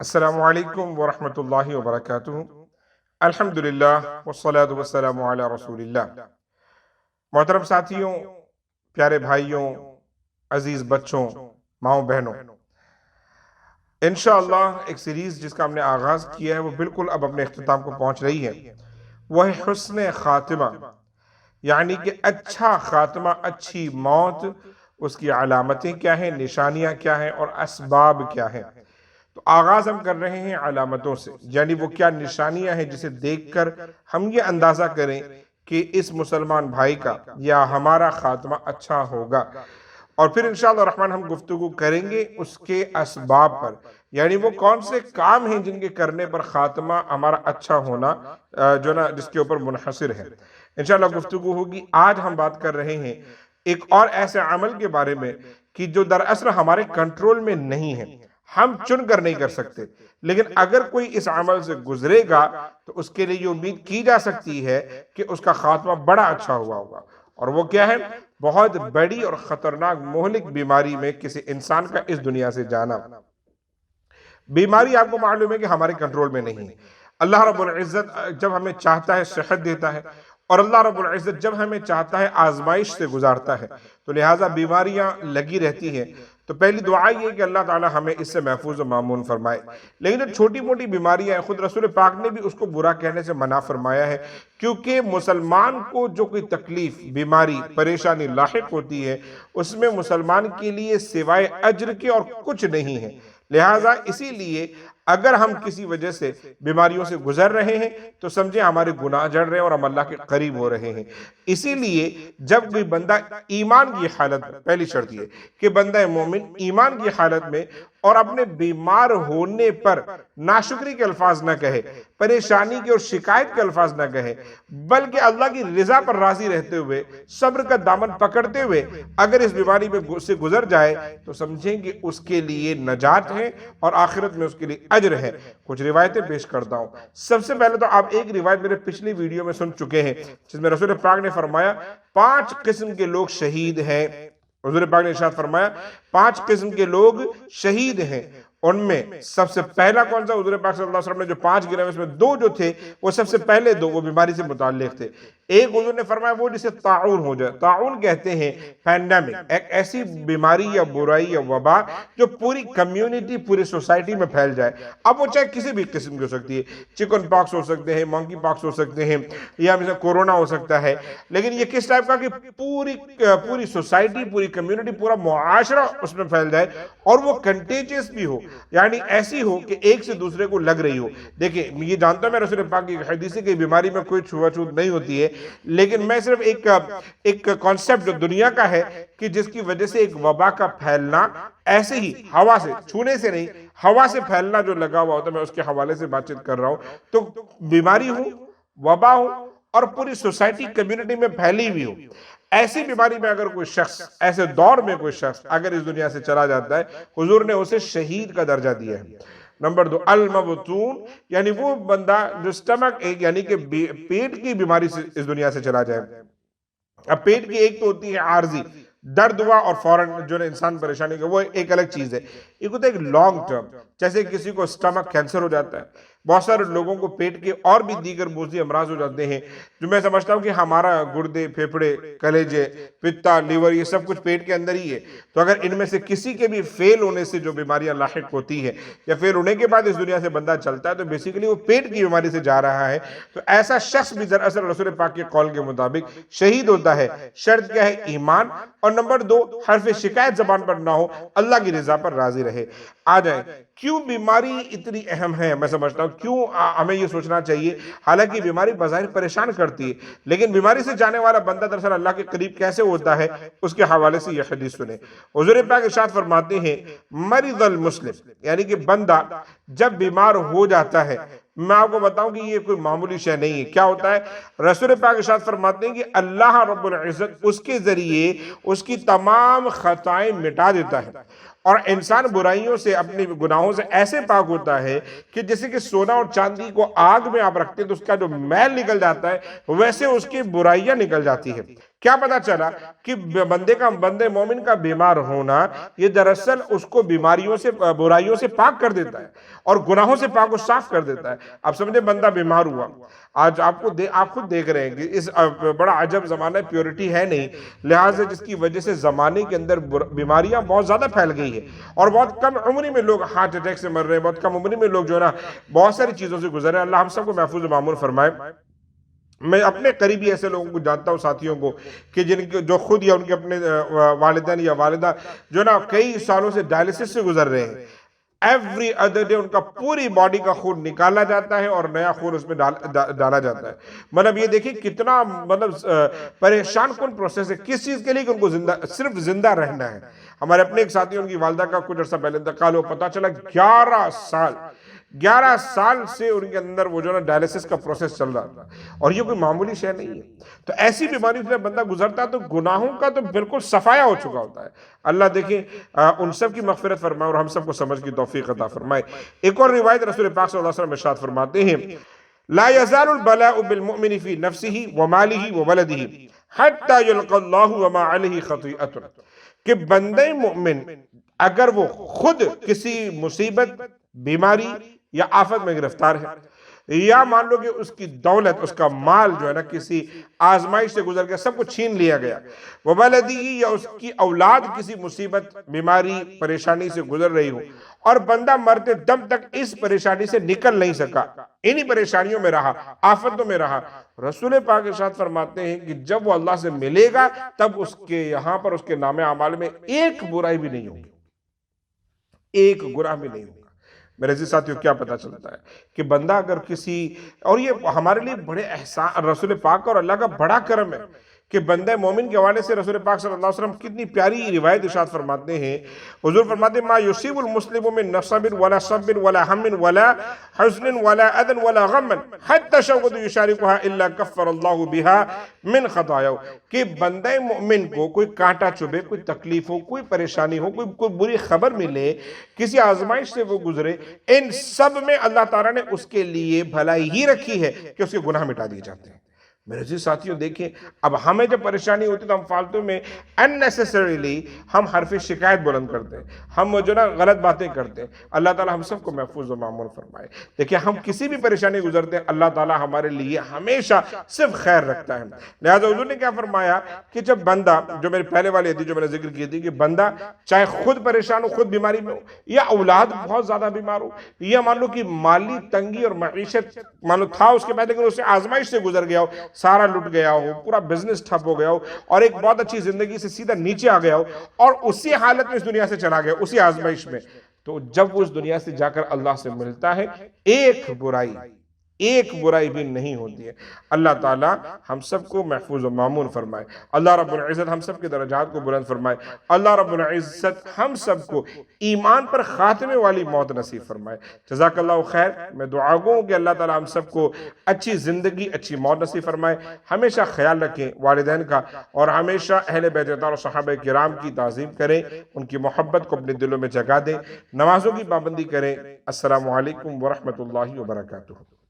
السلام علیکم ورحمۃ اللہ وبرکاتہ۔ الحمدللہ والصلاة والسلام علی رسول اللہ۔ محترم ساتھیوں، پیارے بھائیوں، عزیز بچوں، ماؤں بہنوں، انشاءاللہ ایک سیریز جس کا ہم نے آغاز کیا ہے وہ بالکل اب اپنے اختتام کو پہنچ رہی ہے، وہ ہے حسن خاتمہ، یعنی کہ اچھا خاتمہ، اچھی موت، اس کی علامتیں کیا ہیں، نشانیاں کیا ہیں اور اسباب کیا ہیں۔ تو آغاز ہم کر رہے ہیں علامتوں سے، یعنی وہ کیا نشانیاں ہیں جسے دیکھ کر ہم یہ اندازہ کریں کہ اس مسلمان بھائی کا یا ہمارا خاتمہ اچھا ہوگا۔ اور پھر انشاءاللہ الرحمن ہم گفتگو کریں گے اس کے اسباب پر، یعنی وہ کون سے کام ہیں جن کے کرنے پر خاتمہ ہمارا اچھا ہونا جو نا جس کے اوپر منحصر ہے۔ انشاءاللہ گفتگو ہوگی۔ آج ہم بات کر رہے ہیں ایک اور ایسے عمل کے بارے میں کہ جو دراصل ہمارے کنٹرول میں نہیں ہے، ہم چن کر نہیں کر سکتے، لیکن اگر کوئی اس عمل سے گزرے گا تو اس کے لیے یہ امید کی جا سکتی ہے کہ اس کا خاتمہ بڑا اچھا ہوا ہوگا۔ اور وہ کیا ہے؟ بہت بڑی اور خطرناک مہلک بیماری میں کسی انسان کا اس دنیا سے جانا۔ بیماری آپ کو معلوم ہے کہ ہمارے کنٹرول میں نہیں ہے۔ اللہ رب العزت جب ہمیں چاہتا ہے صحت دیتا ہے، اور اللہ رب العزت جب ہمیں چاہتا ہے آزمائش سے گزارتا ہے، تو لہٰذا بیماریاں لگی رہتی ہیں۔ تو پہلی دعا یہ کہ اللہ تعالی ہمیں اس سے محفوظ و معمون فرمائے۔ لیکن جو چھوٹی موٹی بیماریاں ہیں، خود رسول پاک نے بھی اس کو برا کہنے سے منع فرمایا ہے، کیونکہ مسلمان کو جو کوئی تکلیف، بیماری، پریشانی لاحق ہوتی ہے، اس میں مسلمان کے لیے سوائے اجر کے اور کچھ نہیں ہے۔ لہٰذا اسی لیے اگر ہم کسی وجہ سے بیماریوں سے گزر رہے ہیں تو سمجھیں ہمارے گناہ جڑ رہے ہیں اور ہم اللہ کے قریب ہو رہے ہیں۔ اسی لیے جب کوئی بندہ ایمان کی حالت میں، پہلی شرط یہ کہ بندہ مومن ایمان کی حالت میں اور اپنے بیمار ہونے پر ناشکری کے الفاظ نہ کہے، پریشانی کے اور شکایت کے الفاظ نہ کہے، بلکہ اللہ کی رضا پر راضی رہتے ہوئے، صبر کا دامن پکڑتے ہوئے اگر اس بیماری میں سے گزر جائے تو سمجھیں کہ اس کے لیے نجات ہے اور آخرت میں اس کے لیے اجر ہے۔ کچھ روایتیں پیش کرتا ہوں۔ سب سے پہلے تو آپ ایک روایت میرے پچھلی ویڈیو میں سن چکے ہیں جس میں رسول پاک نے فرمایا 5 قسم کے لوگ شہید ہیں۔ حضور پاک نے ارشاد فرمایا 5 قسم کے لوگ شہید ہیں۔ ان میں سب سے پہلا کون سا؟ حضور پاک صلی اللہ علیہ وسلم نے جو 5 گنے اس میں 2 جو تھے وہ سب سے پہلے 2 وہ بیماری سے متعلق تھے۔ ایک حضور نے فرمایا وہ جسے طاعون ہو جائے، طاعون کہتے ہیں پینڈیمک، ایک ایسی بیماری یا برائی یا وبا جو پوری کمیونٹی، پوری سوسائٹی میں پھیل جائے۔ اب وہ چاہے کسی بھی قسم کی ہو سکتی ہے، چکن پاکس ہو سکتے ہیں، منکی پاکس ہو سکتے ہیں، یا مثلا کورونا ہو سکتا ہے، لیکن یہ کس ٹائپ کا کہ پوری سوسائٹی، پوری کمیونٹی، پورا معاشرہ اس میں پھیل جائے اور وہ کنٹیجس بھی ہو، یعنی ایسی ہو کہ ایک سے دوسرے کو لگ رہی ہو۔ دیکھیں یہ جانتا ہوں میں رسول پاک کی حدیث ہے کہ بیماری میں کوئی چھوا چھوت نہیں ہوتی ہے، لیکن میں صرف ایک کانسیپٹ جو دنیا کا ہے کہ جس کی وجہ سے ایک وبا کا پھیلنا ایسے ہی ہوا سے، چھونے سے نہیں، ہوا سے پھیلنا جو لگا ہوا ہوتا ہے، میں اس کے حوالے سے بات چیت کر رہا ہوں۔ تو بیماری ہو، وبا ہو اور پوری سوسائٹی، کمیونٹی میں پھیلی ہوئی ہو، ایسی بیماری میں اگر کوئی شخص، ایسے دور میں کوئی شخص اگر اس دنیا سے چلا جاتا ہے، حضور نے اسے شہید کا درجہ دیا ہے۔ نمبر 2 المبتون، یعنی وہ بندہ جو سٹمک ایک یعنی کہ پیٹ کی بیماری سے اس دنیا سے چلا جائے۔ اب پیٹ کی ایک تو ہوتی ہے عارضی، درد ہوا اور فوراً جو انسان پریشانی کا، وہ ایک الگ چیز ہے۔ ایک ہوتا ہے ایک لانگ ٹرم، جیسے کسی کو سٹمک کینسر ہو جاتا ہے، بہت سارے لوگوں کو پیٹ کے اور بھی دیگر موذی امراض ہو جاتے ہیں، جو میں سمجھتا ہوں کہ ہمارا گردے، پھیپھڑے، کلیجے، پتا، لیور، یہ سب کچھ پیٹ کے اندر ہی ہے۔ تو اگر ان میں سے کسی کے بھی فیل ہونے سے جو بیماریاں لاحق ہوتی ہیں یا فیل ہونے کے بعد اس دنیا سے بندہ چلتا ہے تو بیسیکلی وہ پیٹ کی بیماری سے جا رہا ہے، تو ایسا شخص بھی دراصل رسول پاک کے قول کے مطابق شہید ہوتا ہے۔ شرط کیا ہے؟ ایمان، اور نمبر 2 حرف شکایت زبان پر نہ ہو، اللہ کی رضا پر راضی رہے۔ آ جائیں کیوں بیماری اتنی اہم ہے؟ میں سمجھتا ہوں کیوں ہمیں یہ سوچنا چاہیے، حالانکہ بیماری بظاہر پریشان کرتی ہے، لیکن بیماری سے جانے والا بندہ دراصل اللہ کے قریب کیسے ہوتا ہے، اس کے حوالے سے یہ حدیث سنیں۔ حضور پاک ارشاد فرماتے ہیں مرض المسلم، یعنی کہ بندہ جب بیمار ہو جاتا ہے، میں آپ کو بتاؤں کہ یہ کوئی معمولی شے نہیں ہے۔ کیا ہوتا ہے؟ رسول پاک ارشاد فرماتے ہیں کہ اللہ رب العزت اس کے ذریعے اس کی تمام خطائیں مٹا دیتا ہے، اور انسان برائیوں سے، اپنے گناہوں سے ایسے پاک ہوتا ہے کہ جیسے کہ سونا اور چاندی کو آگ میں آپ رکھتے ہیں تو اس کا جو میل نکل جاتا ہے، ویسے اس کی برائیاں نکل جاتی ہے۔ کیا پتا چلا کہ بندے مومن کا بیمار ہونا یہ دراصل اس کو بیماریوں سے برائیوں سے پاک کر دیتا ہے اور گناہوں سے پاک و صاف کر دیتا ہے۔ اب سمجھے بندہ بیمار ہوا، آج آپ خود دیکھ رہے ہیں کہ اس بڑا عجب زمانہ پیورٹی ہے نہیں، لہٰذا جس کی وجہ سے زمانے کے اندر بیماریاں بہت زیادہ پھیل گئی ہیں اور بہت کم عمری میں لوگ ہارٹ اٹیک سے مر رہے ہیں، بہت کم عمری میں لوگ جو ہے نا بہت ساری چیزوں سے گزر رہے ہیں۔ اللہ ہم سب کو محفوظ و معمور فرمائے۔ میں اپنے قریبی ایسے لوگوں کو جانتا ہوں، ساتھیوں کو، کہ جو خود یا ان کے اپنے والدین یا والدہ جو نا کئی سالوں سے ڈائلسس سے گزر رہے ہیں۔ ایوری ادر ڈے ان کا پوری باڈی کا خون نکالا جاتا ہے اور نیا خون اس میں ڈالا جاتا ہے۔ مطلب یہ دیکھیں کتنا پریشان کن پروسیس ہے، کس چیز کے لیے کہ ان کو صرف زندہ رہنا ہے۔ ہمارے اپنے ایک ساتھی، ان کی والدہ کا کچھ عرصہ پہلے انتقال ہو، پتا چلا 11 سال سے ان کے اندر وہ جو نا ڈائلسس کا پروسیس چل رہا تھا، اور یہ کوئی معمولی شے نہیں ہے۔ تو ایسی بیماری سے بندہ گزرتا ہے تو گناہوں کا تو بالکل صفایا ہو چکا ہوتا ہے۔ اللہ دیکھیں ان سب کی مغفرت فرمائے اور ہم سب کو سمجھ کی توفیق عطا فرمائے۔ ایک اور روایت رسول پاک صلی اللہ علیہ وسلم ارشاد فرماتے ہیں، لا يزال البلاء بالمؤمن في نفسه وماله وولده حتى يلقى الله وما عليه خطيئة، کہ بندے مومن اگر وہ خود کسی مصیبت، بیماری یا آفت میں گرفتار ہے، یا مان لو کہ اس کی دولت، اس کا مال جو ہے نا کسی آزمائش سے گزر گیا، سب کو چھین لیا گیا، وَبَلَدِهِ، یا اس کی اولاد کسی مصیبت، بیماری، پریشانی سے گزر رہی ہو، اور بندہ مرتے دم تک اس پریشانی سے نکل نہیں سکا، انہی پریشانیوں میں رہا، آفتوں میں رہا، رسول پاک ارشاد فرماتے ہیں کہ جب وہ اللہ سے ملے گا تب اس کے یہاں پر اس کے نام اعمال میں ایک برائی بھی نہیں ہوگی، ایک گناہ بھی نہیں ہوگا۔ میرے عزیز ساتھیوں، کیا پتا چلتا ہے کہ بندہ اگر کسی، اور یہ ہمارے لیے بڑے احسان رسول پاک اور اللہ کا بڑا کرم ہے کہ بندہ مومن کے حوالے سے رسول پاک صلی اللہ علیہ وسلم کتنی پیاری روایت ارشاد فرماتے ہیں۔ حضور فرماتے ہیں، ما یصیب المسلم من نصب ولا صب ولا ہم ولا حزن ولا اذى ولا غم حتى شوقة یشارکها الا کفر اللہ بها من خطاياه، کہ بندہ مومن کو کوئی کانٹا چبھے، کوئی تکلیف ہو، کوئی پریشانی ہو، کوئی بری خبر ملے، کسی آزمائش سے وہ گزرے، ان سب میں اللہ تعالیٰ نے اس کے لیے بھلائی ہی رکھی ہے کہ اس کے گناہ مٹا دیے جاتے ہیں۔ میرے عزیز ساتھیوں دیکھیں، اب ہمیں جب پریشانی ہوتی ہے تو ہم فالتو میں unnecessarily ہم حرف شکایت بلند کرتے ہیں، ہم جو نا غلط باتیں کرتے ہیں۔ اللہ تعالیٰ ہم سب کو محفوظ و معمور فرمائے۔ دیکھیں ہم کسی بھی پریشانی گزرتے ہیں، اللہ تعالیٰ ہمارے لیے ہمیشہ صرف خیر رکھتا ہے۔ لہٰذا حضور نے کیا فرمایا کہ جب بندہ، جو میرے پہلے والی حدیث جو میں نے ذکر کی تھی، کہ بندہ چاہے خود پریشان ہو، خود بیماری میں ہو، یا اولاد بہت زیادہ بیمار ہو، یا مان لو کہ مالی تنگی اور معیشت مان لو تھا اس کے بعد لیکن اسے آزمائش سے گزر گیا ہو، سارا لٹ گیا ہو، پورا بزنس ٹھپ ہو گیا ہو، اور ایک بہت اچھی زندگی سے سیدھا نیچے آ گیا ہو، اور اسی حالت میں اس دنیا سے چلا گیا، اسی آزمائش میں، تو جب وہ اس دنیا سے جا کر اللہ سے ملتا ہے، ایک برائی بھی نہیں ہوتی ہے۔ اللہ تعالیٰ ہم سب کو محفوظ و معمور فرمائے۔ اللہ رب العزت ہم سب کے درجات کو بلند فرمائے۔ اللہ رب العزت ہم سب کو ایمان پر خاتمے والی موت نصیب فرمائے۔ جزاک اللہ خیر۔ میں دعا گو کہ اللہ تعالیٰ ہم سب کو اچھی زندگی، اچھی موت نصیب فرمائے۔ ہمیشہ خیال رکھیں والدین کا، اور ہمیشہ اہل بیت اطہار اور صحابہ کرام کی تعظیم کریں، ان کی محبت کو اپنے دلوں میں جگا دیں، نمازوں کی پابندی کریں۔ السلام علیکم ورحمۃ اللہ وبرکاتہ۔